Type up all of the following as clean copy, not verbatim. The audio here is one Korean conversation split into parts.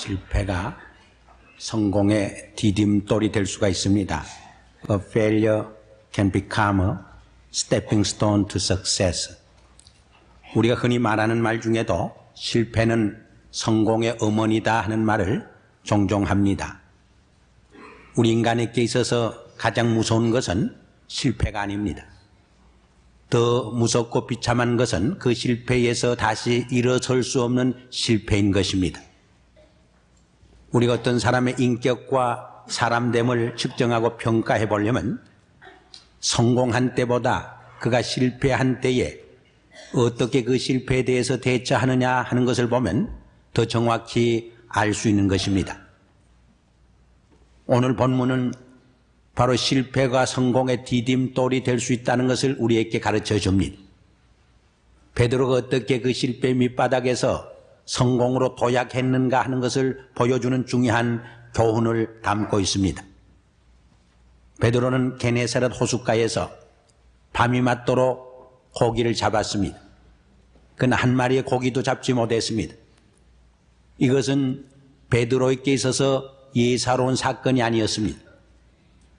실패가 성공의 디딤돌이 될 수가 있습니다. A failure can become a stepping stone to success. 우리가 흔히 말하는 말 중에도 실패는 성공의 어머니다 하는 말을 종종 합니다. 우리 인간에게 있어서 가장 무서운 것은 실패가 아닙니다. 더 무섭고 비참한 것은 그 실패에서 다시 일어설 수 없는 실패인 것입니다. 우리가 어떤 사람의 인격과 사람됨을 측정하고 평가해 보려면 성공한 때보다 그가 실패한 때에 어떻게 그 실패에 대해서 대처하느냐 하는 것을 보면 더 정확히 알 수 있는 것입니다. 오늘 본문은 바로 실패가 성공의 디딤돌이 될 수 있다는 것을 우리에게 가르쳐 줍니다. 베드로가 어떻게 그 실패 밑바닥에서 성공으로 도약했는가 하는 것을 보여주는 중요한 교훈을 담고 있습니다. 베드로는 게네사렛 호숫가에서 밤이 맞도록 고기를 잡았습니다. 그러나 한 마리의 고기도 잡지 못했습니다. 이것은 베드로에게 있어서 예사로운 사건이 아니었습니다.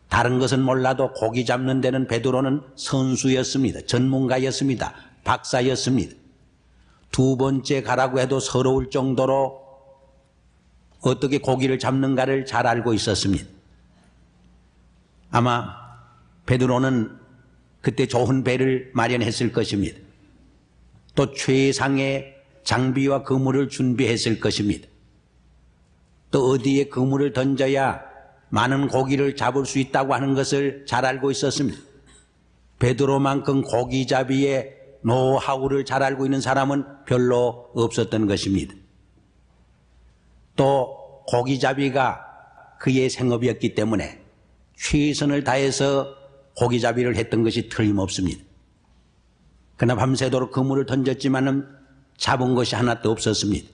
다른 것은 몰라도 고기 잡는 데는 베드로는 선수였습니다. 전문가였습니다. 박사였습니다. 두 번째 가라고 해도 서러울 정도로 어떻게 고기를 잡는가를 잘 알고 있었습니다. 아마 베드로는 그때 좋은 배를 마련했을 것입니다. 또 최상의 장비와 그물을 준비했을 것입니다. 또 어디에 그물을 던져야 많은 고기를 잡을 수 있다고 하는 것을 잘 알고 있었습니다. 베드로만큼 고기잡이의 노하우를 잘 알고 있는 사람은 별로 없었던 것입니다. 또 고기잡이가 그의 생업이었기 때문에 최선을 다해서 고기잡이를 했던 것이 틀림없습니다. 그러나 밤새도록 그물을 던졌지만은 잡은 것이 하나도 없었습니다.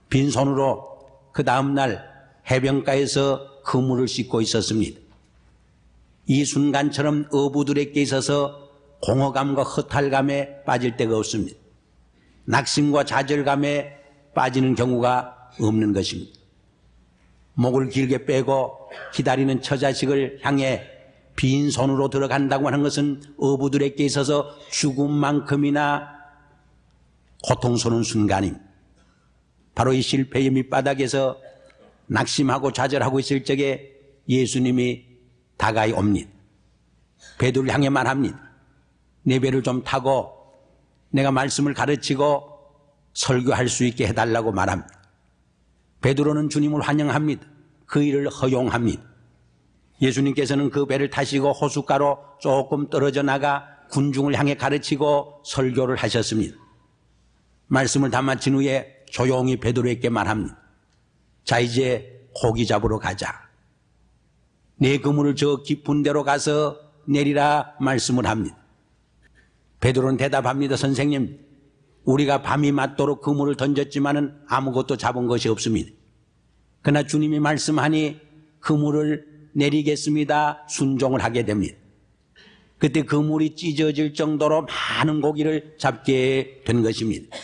빈손으로 그 다음날 해변가에서 그물을 씻고 있었습니다. 이 순간처럼 어부들에게 있어서 공허감과 허탈감에 빠질 데가 없습니다. 낙심과 좌절감에 빠지는 경우가 없는 것입니다. 목을 길게 빼고 기다리는 처자식을 향해 빈손으로 들어간다고 하는 것은 어부들에게 있어서 죽음만큼이나 고통스러운 순간입니다. 바로 이 실패의 밑바닥에서 낙심하고 좌절하고 있을 적에 예수님이 다가이 옵니다. 베드로를 향해 말합니다. 내 배를 좀 타고 내가 말씀을 가르치고 설교할 수 있게 해달라고 말합니다. 베드로는 주님을 환영합니다. 그 일을 허용합니다. 예수님께서는 그 배를 타시고 호숫가로 조금 떨어져 나가 군중을 향해 가르치고 설교를 하셨습니다. 말씀을 다 마친 후에 조용히 베드로에게 말합니다. 자, 이제 고기 잡으러 가자. 내 그물을 저 깊은 데로 가서 내리라 말씀을 합니다. 베드로는 대답합니다. 선생님, 우리가 밤이 맞도록 그물을 던졌지만은 아무것도 잡은 것이 없습니다. 그러나 주님이 말씀하니 그물을 내리겠습니다. 순종을 하게 됩니다. 그때 그물이 찢어질 정도로 많은 고기를 잡게 된 것입니다.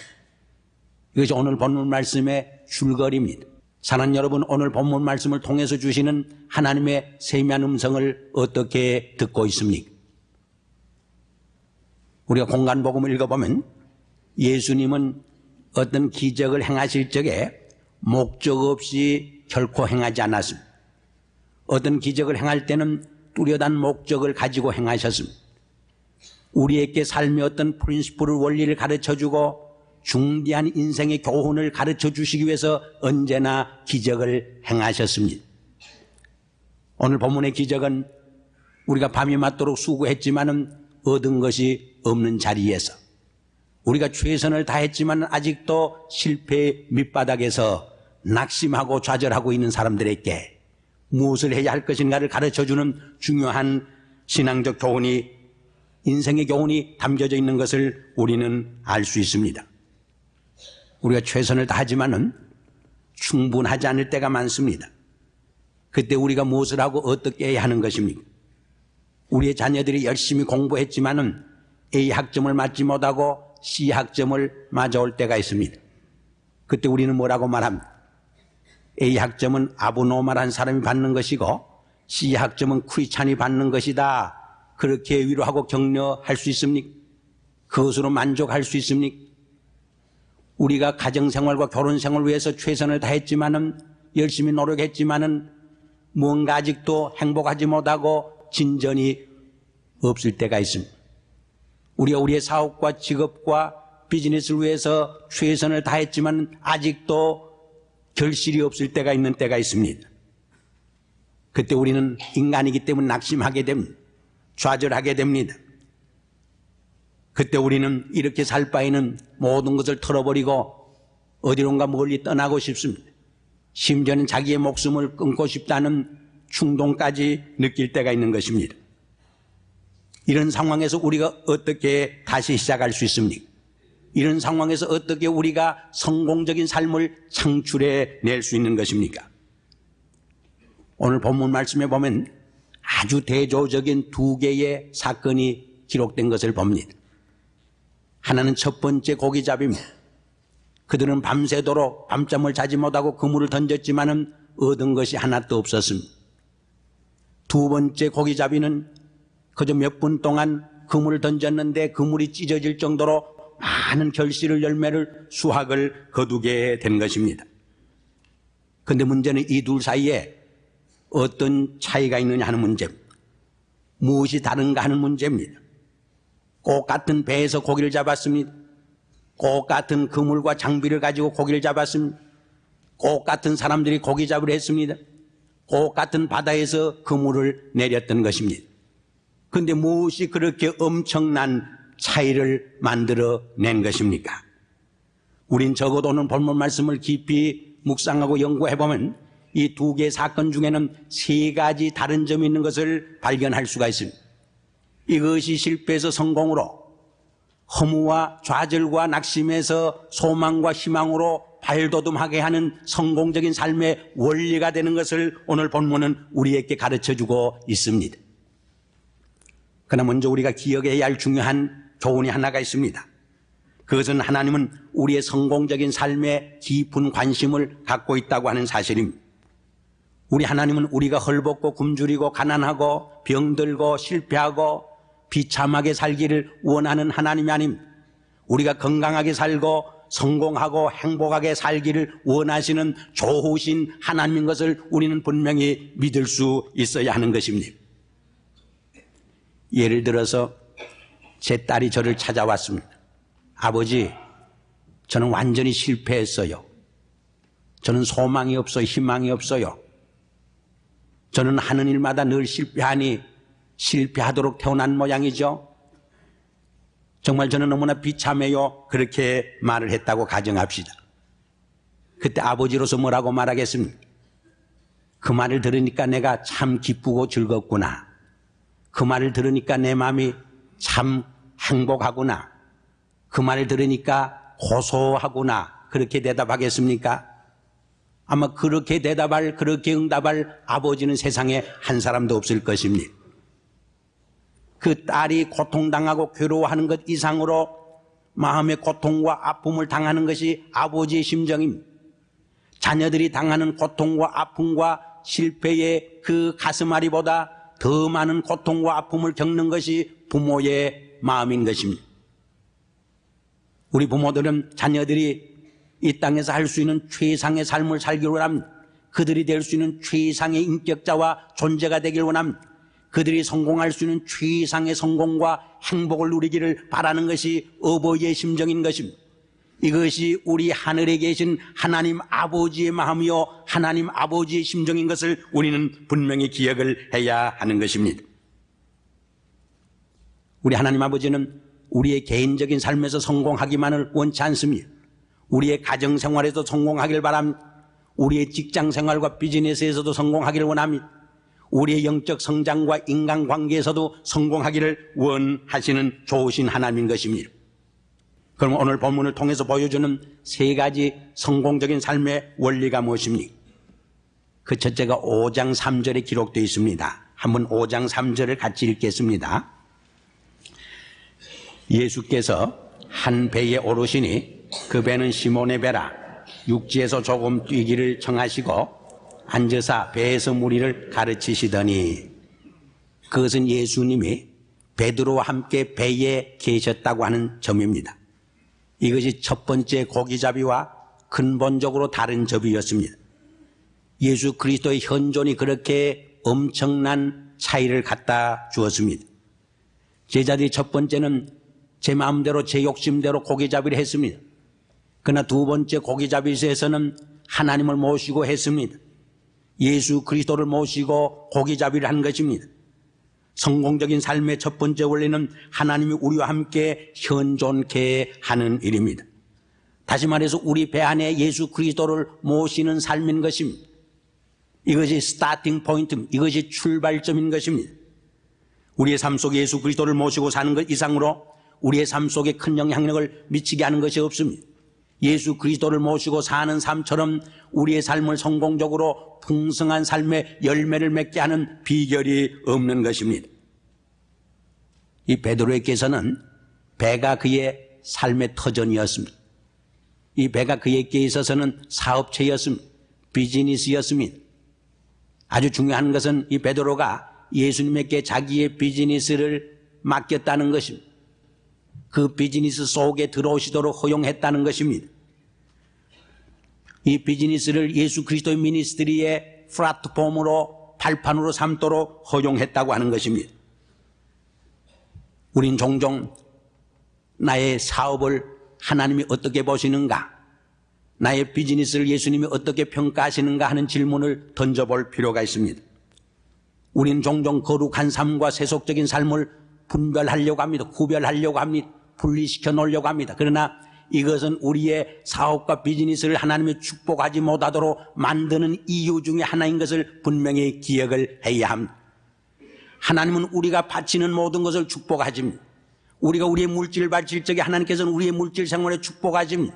이것이 오늘 본문 말씀의 줄거리입니다. 사랑하는 여러분, 오늘 본문 말씀을 통해서 주시는 하나님의 세미한 음성을 어떻게 듣고 있습니까? 우리가 공간복음을 읽어보면 예수님은 어떤 기적을 행하실 적에 목적 없이 결코 행하지 않았습니다. 어떤 기적을 행할 때는 뚜렷한 목적을 가지고 행하셨습니다. 우리에게 삶의 어떤 프린시플을 원리를 가르쳐주고 중대한 인생의 교훈을 가르쳐주시기 위해서 언제나 기적을 행하셨습니다. 오늘 본문의 기적은 우리가 밤이 맞도록 수고했지만은 얻은 것이 없는 자리에서 우리가 최선을 다했지만 아직도 실패의 밑바닥에서 낙심하고 좌절하고 있는 사람들에게 무엇을 해야 할 것인가를 가르쳐주는 중요한 신앙적 교훈이, 인생의 교훈이 담겨져 있는 것을 우리는 알 수 있습니다. 우리가 최선을 다하지만은 충분하지 않을 때가 많습니다. 그때 우리가 무엇을 하고 어떻게 해야 하는 것입니까? 우리의 자녀들이 열심히 공부했지만은 A 학점을 맞지 못하고 C 학점을 맞아올 때가 있습니다. 그때 우리는 뭐라고 말합니다? A학점은 아브노말한 사람이 받는 것이고 C학점은 크리스찬이 받는 것이다. 그렇게 위로하고 격려할 수 있습니까? 그것으로 만족할 수 있습니까? 우리가 가정생활과 결혼생활을 위해서 최선을 다했지만은 열심히 노력했지만은 뭔가 아직도 행복하지 못하고 진전이 없을 때가 있습니다. 우리가 우리의 사업과 직업과 비즈니스를 위해서 최선을 다했지만 아직도 결실이 없을 때가 있는 때가 있습니다. 그때 우리는 인간이기 때문에 낙심하게 됩니다. 좌절하게 됩니다. 그때 우리는 이렇게 살 바에는 모든 것을 털어버리고 어디론가 멀리 떠나고 싶습니다. 심지어는 자기의 목숨을 끊고 싶다는 충동까지 느낄 때가 있는 것입니다. 이런 상황에서 우리가 어떻게 다시 시작할 수 있습니까? 이런 상황에서 어떻게 우리가 성공적인 삶을 창출해 낼 수 있는 것입니까? 오늘 본문 말씀에 보면 아주 대조적인 두 개의 사건이 기록된 것을 봅니다. 하나는 첫 번째 고기잡이입니다. 그들은 밤새도록 밤잠을 자지 못하고 그물을 던졌지만은 얻은 것이 하나도 없었습니다. 두 번째 고기잡이는 그저 몇 분 동안 그물을 던졌는데 그물이 찢어질 정도로 많은 결실을 열매를 수확을 거두게 된 것입니다. 그런데 문제는 이 둘 사이에 어떤 차이가 있느냐 하는 문제입니다. 무엇이 다른가 하는 문제입니다. 꼭 같은 배에서 고기를 잡았습니다. 꼭 같은 그물과 장비를 가지고 고기를 잡았습니다. 꼭 같은 사람들이 고기 잡으려 했습니다. 꼭 같은 바다에서 그물을 내렸던 것입니다. 그런데 무엇이 그렇게 엄청난 차이를 만들어낸 것입니까? 우린 적어도 오늘 본문 말씀을 깊이 묵상하고 연구해보면 이 두 개의 사건 중에는 세 가지 다른 점이 있는 것을 발견할 수가 있습니다. 이것이 실패에서 성공으로, 허무와 좌절과 낙심에서 소망과 희망으로 발돋움하게 하는 성공적인 삶의 원리가 되는 것을 오늘 본문은 우리에게 가르쳐주고 있습니다. 그러나 먼저 우리가 기억해야 할 중요한 교훈이 하나가 있습니다. 그것은 하나님은 우리의 성공적인 삶에 깊은 관심을 갖고 있다고 하는 사실입니다. 우리 하나님은 우리가 헐벗고 굶주리고 가난하고 병들고 실패하고 비참하게 살기를 원하는 하나님이 아닙니다. 우리가 건강하게 살고 성공하고 행복하게 살기를 원하시는 좋으신 하나님인 것을 우리는 분명히 믿을 수 있어야 하는 것입니다. 예를 들어서 제 딸이 저를 찾아왔습니다. 아버지, 저는 완전히 실패했어요. 저는 소망이 없어요. 희망이 없어요. 저는 하는 일마다 늘 실패하니 실패하도록 태어난 모양이죠. 정말 저는 너무나 비참해요. 그렇게 말을 했다고 가정합시다. 그때 아버지로서 뭐라고 말하겠습니까? 그 말을 들으니까 내가 참 기쁘고 즐겁구나. 그 말을 들으니까 내 마음이 참 행복하구나. 그 말을 들으니까 고소하구나. 그렇게 대답하겠습니까? 아마 그렇게 대답할, 그렇게 응답할 아버지는 세상에 한 사람도 없을 것입니다. 그 딸이 고통당하고 괴로워하는 것 이상으로 마음의 고통과 아픔을 당하는 것이 아버지의 심정입니다. 자녀들이 당하는 고통과 아픔과 실패의 그 가슴앓이보다 더 많은 고통과 아픔을 겪는 것이 부모의 마음인 것입니다. 우리 부모들은 자녀들이 이 땅에서 할 수 있는 최상의 삶을 살기를 원합니다. 그들이 될 수 있는 최상의 인격자와 존재가 되기를 원합니다. 그들이 성공할 수 있는 최상의 성공과 행복을 누리기를 바라는 것이 어버이의 심정인 것입니다. 이것이 우리 하늘에 계신 하나님 아버지의 마음이요 하나님 아버지의 심정인 것을 우리는 분명히 기억을 해야 하는 것입니다. 우리 하나님 아버지는 우리의 개인적인 삶에서 성공하기만을 원치 않습니다. 우리의 가정생활에서 성공하길 바랍니다. 우리의 직장생활과 비즈니스에서도 성공하기를 원합니다. 우리의 영적 성장과 인간관계에서도 성공하기를 원하시는 좋으신 하나님인 것입니다. 그럼 오늘 본문을 통해서 보여주는 세 가지 성공적인 삶의 원리가 무엇입니까? 그 첫째가 5장 3절에 기록되어 있습니다. 한번 5장 3절을 같이 읽겠습니다. 예수께서 한 배에 오르시니 그 배는 시몬의 배라. 육지에서 조금 뛰기를 청하시고 앉으사 배에서 무리를 가르치시더니, 그것은 예수님이 베드로와 함께 배에 계셨다고 하는 점입니다. 이것이 첫 번째 고기잡이와 근본적으로 다른 점이었습니다. 예수 그리스도의 현존이 그렇게 엄청난 차이를 갖다 주었습니다. 제자들이 첫 번째는 제 마음대로 제 욕심대로 고기잡이를 했습니다. 그러나 두 번째 고기잡이에서는 하나님을 모시고 했습니다. 예수 그리스도를 모시고 고기잡이를 한 것입니다. 성공적인 삶의 첫 번째 원리는 하나님이 우리와 함께 현존케 하는 일입니다. 다시 말해서 우리 배 안에 예수 그리스도를 모시는 삶인 것입니다. 이것이 스타팅 포인트, 이것이 출발점인 것입니다. 우리의 삶 속에 예수 그리스도를 모시고 사는 것 이상으로 우리의 삶 속에 큰 영향력을 미치게 하는 것이 없습니다. 예수 그리스도를 모시고 사는 삶처럼 우리의 삶을 성공적으로 풍성한 삶의 열매를 맺게 하는 비결이 없는 것입니다. 이 베드로에게서는 배가 그의 삶의 터전이었습니다. 이 배가 그에게 있어서는 사업체였습니다. 비즈니스였습니다. 아주 중요한 것은 이 베드로가 예수님에게 자기의 비즈니스를 맡겼다는 것입니다. 그 비즈니스 속에 들어오시도록 허용했다는 것입니다. 이 비즈니스를 예수 그리스도의 미니스트리의 플랫폼으로 발판으로 삼도록 허용했다고 하는 것입니다. 우린 종종 나의 사업을 하나님이 어떻게 보시는가, 나의 비즈니스를 예수님이 어떻게 평가하시는가 하는 질문을 던져볼 필요가 있습니다. 우린 종종 거룩한 삶과 세속적인 삶을 분별하려고 합니다. 구별하려고 합니다. 분리시켜 놓으려고 합니다. 그러나 이것은 우리의 사업과 비즈니스를 하나님이 축복하지 못하도록 만드는 이유 중에 하나인 것을 분명히 기억을 해야 합니다. 하나님은 우리가 바치는 모든 것을 축복하십니다. 우리가 우리의 물질을 바칠 적에 하나님께서는 우리의 물질 생활에 축복하십니다.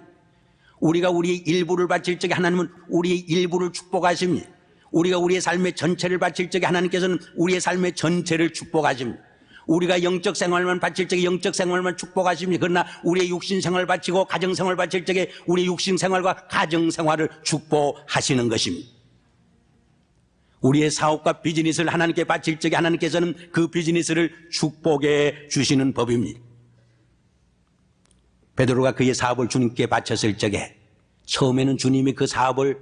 우리가 우리의 일부를 바칠 적에 하나님은 우리의 일부를 축복하십니다. 우리가 우리의 삶의 전체를 바칠 적에 하나님께서는 우리의 삶의 전체를 축복하십니다. 우리가 영적 생활만 바칠 적에 영적 생활만 축복하십니다. 그러나 우리의 육신 생활을 바치고 가정 생활을 바칠 적에 우리의 육신 생활과 가정 생활을 축복하시는 것입니다. 우리의 사업과 비즈니스를 하나님께 바칠 적에 하나님께서는 그 비즈니스를 축복해 주시는 법입니다. 베드로가 그의 사업을 주님께 바쳤을 적에 처음에는 주님이 그 사업을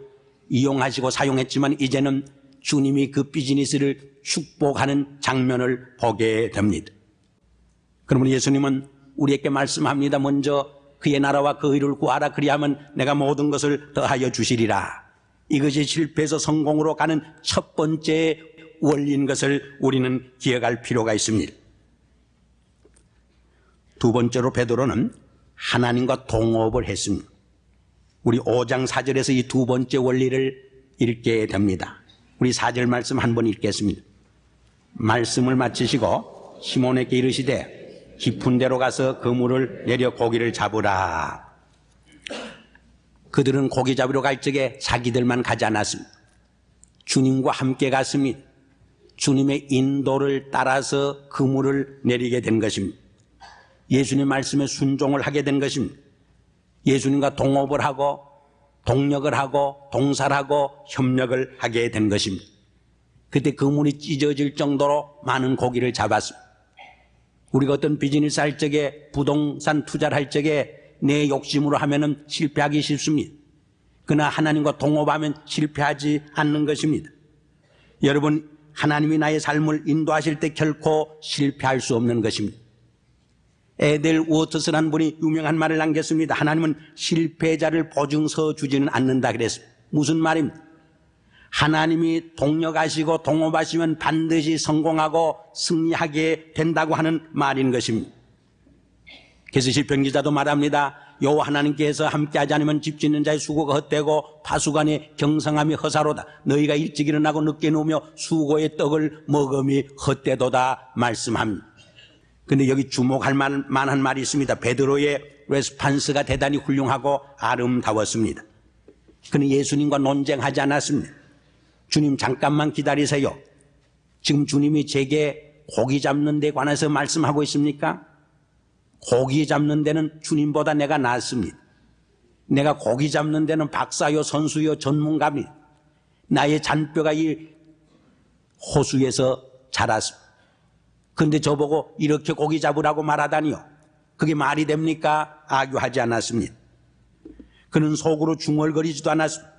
이용하시고 사용했지만 이제는 주님이 그 비즈니스를 축복하는 장면을 보게 됩니다. 그러면 예수님은 우리에게 말씀합니다. 먼저 그의 나라와 그 의를 구하라. 그리하면 내가 모든 것을 더하여 주시리라. 이것이 실패해서 성공으로 가는 첫 번째 원리인 것을 우리는 기억할 필요가 있습니다. 두 번째로 베드로는 하나님과 동업을 했습니다. 우리 5장 4절에서 이 두 번째 원리를 읽게 됩니다. 우리 4절 말씀 한번 읽겠습니다. 말씀을 마치시고 시몬에게 이르시되 깊은 데로 가서 그물을 내려 고기를 잡으라. 그들은 고기 잡으러 갈 적에 자기들만 가지 않았습니다. 주님과 함께 갔습니다. 주님의 인도를 따라서 그물을 내리게 된 것입니다. 예수님 말씀에 순종을 하게 된 것입니다. 예수님과 동업을 하고 동력을 하고 동사를 하고 협력을 하게 된 것입니다. 그때 그물이 찢어질 정도로 많은 고기를 잡았습니다. 우리가 어떤 비즈니스 할 적에 부동산 투자를 할 적에 내 욕심으로 하면은 실패하기 쉽습니다. 그러나 하나님과 동업하면 실패하지 않는 것입니다. 여러분, 하나님이 나의 삶을 인도하실 때 결코 실패할 수 없는 것입니다. 에델 워터스라는 분이 유명한 말을 남겼습니다. 하나님은 실패자를 보증서 주지는 않는다 그랬습니다. 무슨 말입니까? 하나님이 동력하시고 동업하시면 반드시 성공하고 승리하게 된다고 하는 말인 것입니다. 그래서 시편 기자도 말합니다. 여호와 하나님께서 함께하지 않으면 집 짓는 자의 수고가 헛되고 파수간의 경성함이 허사로다. 너희가 일찍 일어나고 늦게 누우며 수고의 떡을 먹음이 헛되도다 말씀합니다. 그런데 여기 주목할 만한 말이 있습니다. 베드로의 레스판스가 대단히 훌륭하고 아름다웠습니다. 그는 예수님과 논쟁하지 않았습니다. 주님 잠깐만 기다리세요. 지금 주님이 제게 고기 잡는 데 관해서 말씀하고 있습니까? 고기 잡는 데는 주님보다 내가 낫습니다. 내가 고기 잡는 데는 박사요 선수요 전문가입니다. 나의 잔뼈가 이 호수에서 자랐습니다. 그런데 저보고 이렇게 고기 잡으라고 말하다니요. 그게 말이 됩니까? 악유하지 않았습니다. 그는 속으로 중얼거리지도 않았습니다.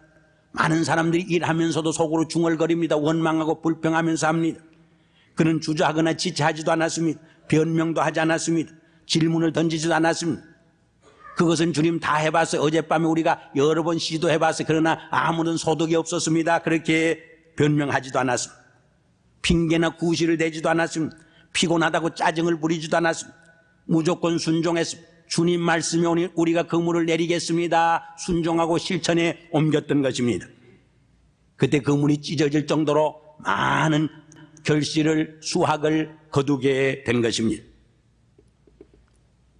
많은 사람들이 일하면서도 속으로 중얼거립니다. 원망하고 불평하면서 합니다. 그는 주저하거나 지체하지도 않았습니다. 변명도 하지 않았습니다. 질문을 던지지도 않았습니다. 그것은 주님 다 해봤어요. 어젯밤에 우리가 여러 번 시도해봤어요. 그러나 아무런 소득이 없었습니다. 그렇게 변명하지도 않았습니다. 핑계나 구실을 대지도 않았습니다. 피곤하다고 짜증을 부리지도 않았습니다. 무조건 순종했습니다. 주님 말씀이 오니 우리가 그물을 내리겠습니다. 순종하고 실천에 옮겼던 것입니다. 그때 그물이 찢어질 정도로 많은 결실을 수확을 거두게 된 것입니다.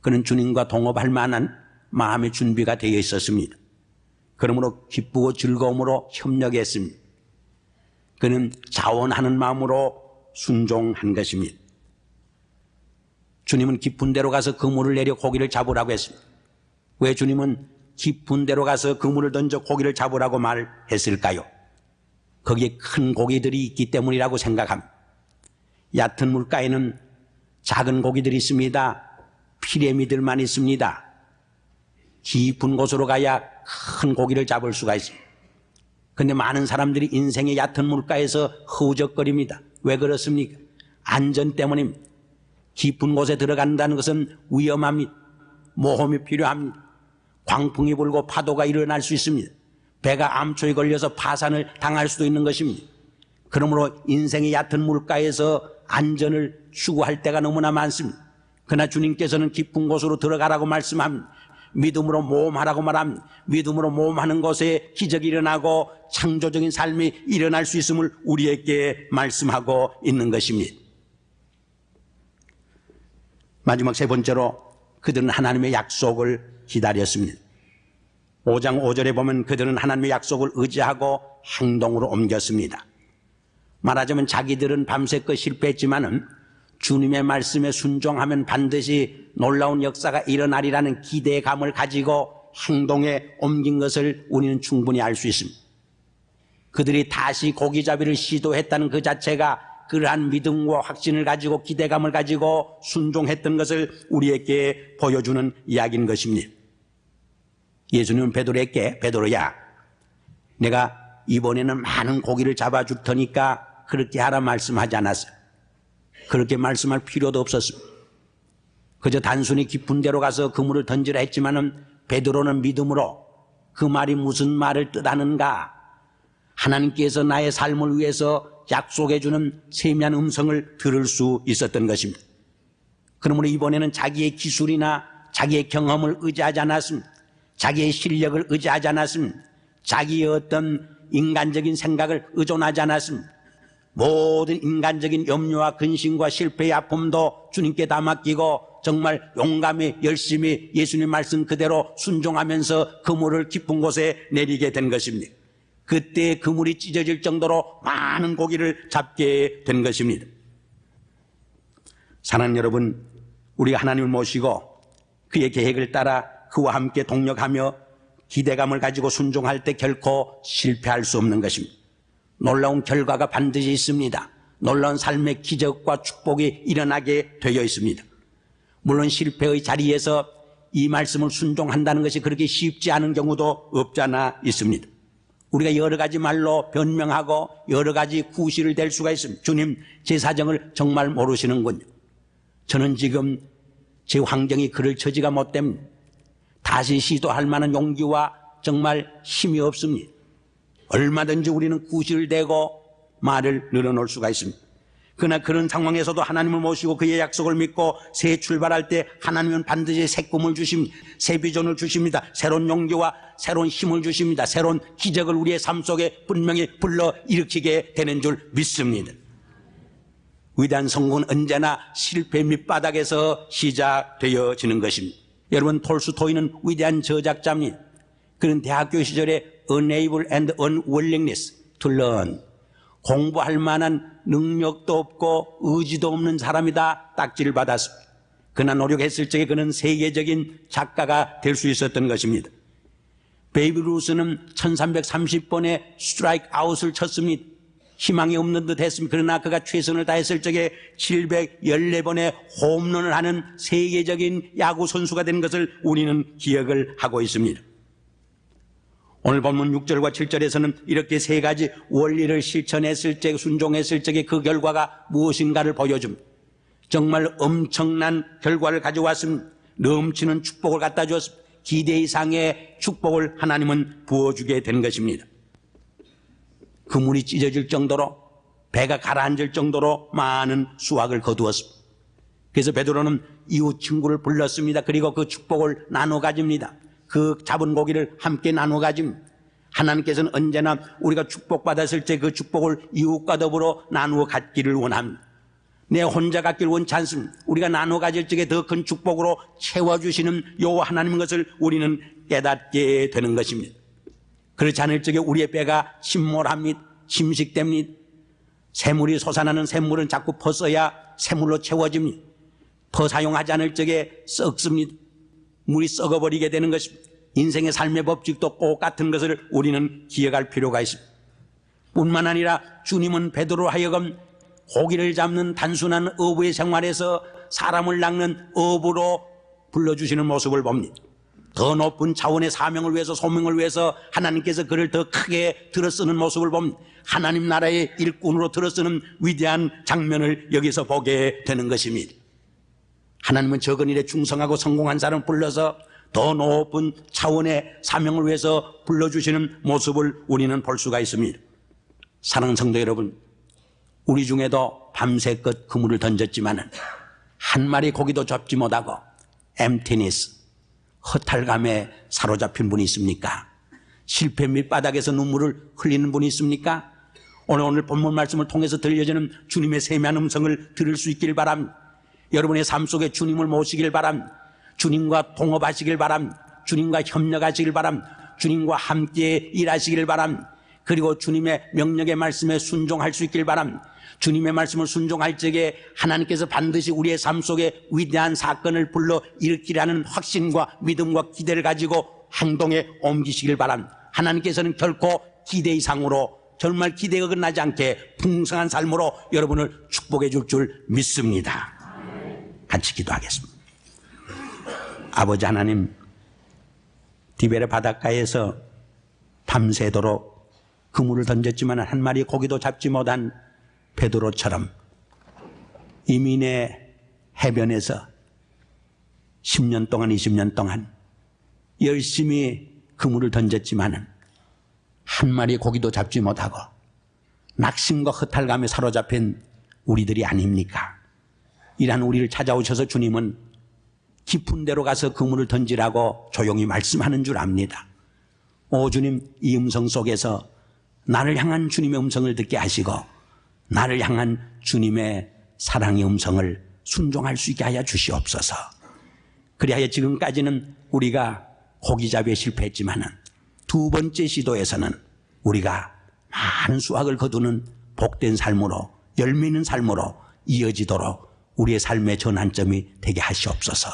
그는 주님과 동업할 만한 마음의 준비가 되어 있었습니다. 그러므로 기쁘고 즐거움으로 협력했습니다. 그는 자원하는 마음으로 순종한 것입니다. 주님은 깊은 데로 가서 그물을 내려 고기를 잡으라고 했습니다. 왜 주님은 깊은 데로 가서 그물을 던져 고기를 잡으라고 말했을까요? 거기에 큰 고기들이 있기 때문이라고 생각합니다. 얕은 물가에는 작은 고기들이 있습니다. 피레미들만 있습니다. 깊은 곳으로 가야 큰 고기를 잡을 수가 있습니다. 그런데 많은 사람들이 인생의 얕은 물가에서 허우적거립니다. 왜 그렇습니까? 안전 때문입니다. 깊은 곳에 들어간다는 것은 위험합니다. 모험이 필요합니다. 광풍이 불고 파도가 일어날 수 있습니다. 배가 암초에 걸려서 파산을 당할 수도 있는 것입니다. 그러므로 인생의 얕은 물가에서 안전을 추구할 때가 너무나 많습니다. 그러나 주님께서는 깊은 곳으로 들어가라고 말씀합니다. 믿음으로 모험하라고 말합니다. 믿음으로 모험하는 곳에 기적이 일어나고 창조적인 삶이 일어날 수 있음을 우리에게 말씀하고 있는 것입니다. 마지막 세 번째로 그들은 하나님의 약속을 기다렸습니다. 5장 5절에 보면 그들은 하나님의 약속을 의지하고 행동으로 옮겼습니다. 말하자면 자기들은 밤새껏 실패했지만은 주님의 말씀에 순종하면 반드시 놀라운 역사가 일어나리라는 기대감을 가지고 행동에 옮긴 것을 우리는 충분히 알 수 있습니다. 그들이 다시 고기잡이를 시도했다는 그 자체가 그러한 믿음과 확신을 가지고 기대감을 가지고 순종했던 것을 우리에게 보여주는 이야기인 것입니다. 예수님은 베드로에게 베드로야 내가 이번에는 많은 고기를 잡아줄 테니까 그렇게 하라 말씀하지 않았어요. 그렇게 말씀할 필요도 없었습니다. 그저 단순히 깊은 데로 가서 그물을 던지라 했지만은 베드로는 믿음으로 그 말이 무슨 말을 뜻하는가 하나님께서 나의 삶을 위해서 약속해 주는 세미한 음성을 들을 수 있었던 것입니다. 그러므로 이번에는 자기의 기술이나 자기의 경험을 의지하지 않았습니다. 자기의 실력을 의지하지 않았습니다. 자기의 어떤 인간적인 생각을 의존하지 않았습니다. 모든 인간적인 염려와 근심과 실패의 아픔도 주님께 다 맡기고 정말 용감히 열심히 예수님 말씀 그대로 순종하면서 그물을 깊은 곳에 내리게 된 것입니다. 그때 그물이 찢어질 정도로 많은 고기를 잡게 된 것입니다. 사랑하는 여러분, 우리가 하나님을 모시고 그의 계획을 따라 그와 함께 동력하며 기대감을 가지고 순종할 때 결코 실패할 수 없는 것입니다. 놀라운 결과가 반드시 있습니다. 놀라운 삶의 기적과 축복이 일어나게 되어 있습니다. 물론 실패의 자리에서 이 말씀을 순종한다는 것이 그렇게 쉽지 않은 경우도 없지 않아 있습니다. 우리가 여러 가지 말로 변명하고 여러 가지 구실을 댈 수가 있습니다. 주님, 제 사정을 정말 모르시는군요. 저는 지금 제 환경이 그럴 처지가 못 됩니다. 다시 시도할 만한 용기와 정말 힘이 없습니다. 얼마든지 우리는 구실을 대고 말을 늘어놓을 수가 있습니다. 그러나 그런 상황에서도 하나님을 모시고 그의 약속을 믿고 새 출발할 때 하나님은 반드시 새 꿈을 주십니다. 새 비전을 주십니다. 새로운 용기와 새로운 힘을 주십니다. 새로운 기적을 우리의 삶 속에 분명히 불러일으키게 되는 줄 믿습니다. 위대한 성공은 언제나 실패 밑바닥에서 시작되어지는 것입니다. 여러분, 톨스토이는 위대한 저작자입니다. 그는 대학교 시절에 unable and unwillingness to learn, 공부할 만한 능력도 없고 의지도 없는 사람이다 딱지를 받았습니다. 그러나 노력했을 적에 그는 세계적인 작가가 될 수 있었던 것입니다. 베이브 루스는 1330번의 스트라이크 아웃을 쳤습니다. 희망이 없는 듯 했습니다. 그러나 그가 최선을 다했을 적에 714번의 홈런을 하는 세계적인 야구 선수가 된 것을 우리는 기억을 하고 있습니다. 오늘 본문 6절과 7절에서는 이렇게 세 가지 원리를 실천했을 때, 순종했을 적에 그 결과가 무엇인가를 보여줍니다. 정말 엄청난 결과를 가져왔습니다. 넘치는 축복을 갖다 주었습니다. 기대 이상의 축복을 하나님은 부어주게 된 것입니다. 그물이 찢어질 정도로, 배가 가라앉을 정도로 많은 수확을 거두었습니다. 그래서 베드로는 이웃 친구를 불렀습니다. 그리고 그 축복을 나눠 가집니다. 그 잡은 고기를 함께 나눠 가집니다. 하나님께서는 언제나 우리가 축복받았을 때 그 축복을 이웃과 더불어 나누어 갖기를 원합니다. 내 혼자 갖기를 원치 않습니다. 우리가 나눠 가질 적에 더 큰 축복으로 채워주시는 요 하나님인 것을 우리는 깨닫게 되는 것입니다. 그렇지 않을 적에 우리의 배가 침몰합니다. 침식됩니다. 샘물이 솟아나는 샘물은 자꾸 퍼서야 샘물로 채워집니다. 퍼 사용하지 않을 적에 썩습니다. 물이 썩어버리게 되는 것입니다. 인생의 삶의 법칙도 똑같은 것을 우리는 기억할 필요가 있습니다. 뿐만 아니라 주님은 베드로로 하여금 고기를 잡는 단순한 어부의 생활에서 사람을 낚는 어부로 불러주시는 모습을 봅니다. 더 높은 차원의 사명을 위해서, 소명을 위해서 하나님께서 그를 더 크게 들어쓰는 모습을 봅니다. 하나님 나라의 일꾼으로 들어쓰는 위대한 장면을 여기서 보게 되는 것입니다. 하나님은 적은 일에 충성하고 성공한 사람을 불러서 더 높은 차원의 사명을 위해서 불러주시는 모습을 우리는 볼 수가 있습니다. 사랑하는 성도 여러분, 우리 중에도 밤새껏 그물을 던졌지만은 한 마리 고기도 잡지 못하고 emptiness, 허탈감에 사로잡힌 분이 있습니까? 실패 밑바닥에서 눈물을 흘리는 분이 있습니까? 오늘 본문 말씀을 통해서 들려지는 주님의 세미한 음성을 들을 수 있길 바랍니다. 여러분의 삶 속에 주님을 모시길 바랍니다. 주님과 동업하시길 바랍니다. 주님과 협력하시길 바랍니다. 주님과 함께 일하시길 바랍니다. 그리고 주님의 명령의 말씀에 순종할 수 있길 바랍니다. 주님의 말씀을 순종할 적에 하나님께서 반드시 우리의 삶 속에 위대한 사건을 불러 일으키라는 확신과 믿음과 기대를 가지고 행동에 옮기시길 바랍니다. 하나님께서는 결코 기대 이상으로, 정말 기대가 끝나지 않게 풍성한 삶으로 여러분을 축복해 줄 줄 믿습니다. 같이 기도하겠습니다. 아버지 하나님, 디베레 바닷가에서 밤새도록 그물을 던졌지만 한 마리 고기도 잡지 못한 베드로처럼 이민의 해변에서 10년 동안 20년 동안 열심히 그물을 던졌지만 한 마리 고기도 잡지 못하고 낙심과 허탈감에 사로잡힌 우리들이 아닙니까? 이런 우리를 찾아오셔서 주님은 깊은 데로 가서 그물을 던지라고 조용히 말씀하는 줄 압니다. 오 주님, 이 음성 속에서 나를 향한 주님의 음성을 듣게 하시고 나를 향한 주님의 사랑의 음성을 순종할 수 있게 하여 주시옵소서. 그리하여 지금까지는 우리가 고기잡이에 실패했지만 두 번째 시도에서는 우리가 많은 수확을 거두는 복된 삶으로, 열매 있는 삶으로 이어지도록 우리의 삶의 전환점이 되게 하시옵소서.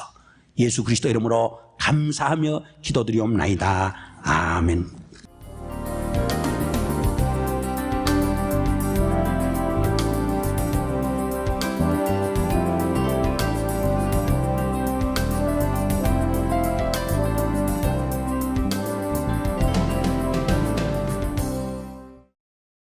예수 그리스도 이름으로 감사하며 기도드리옵나이다. 아멘.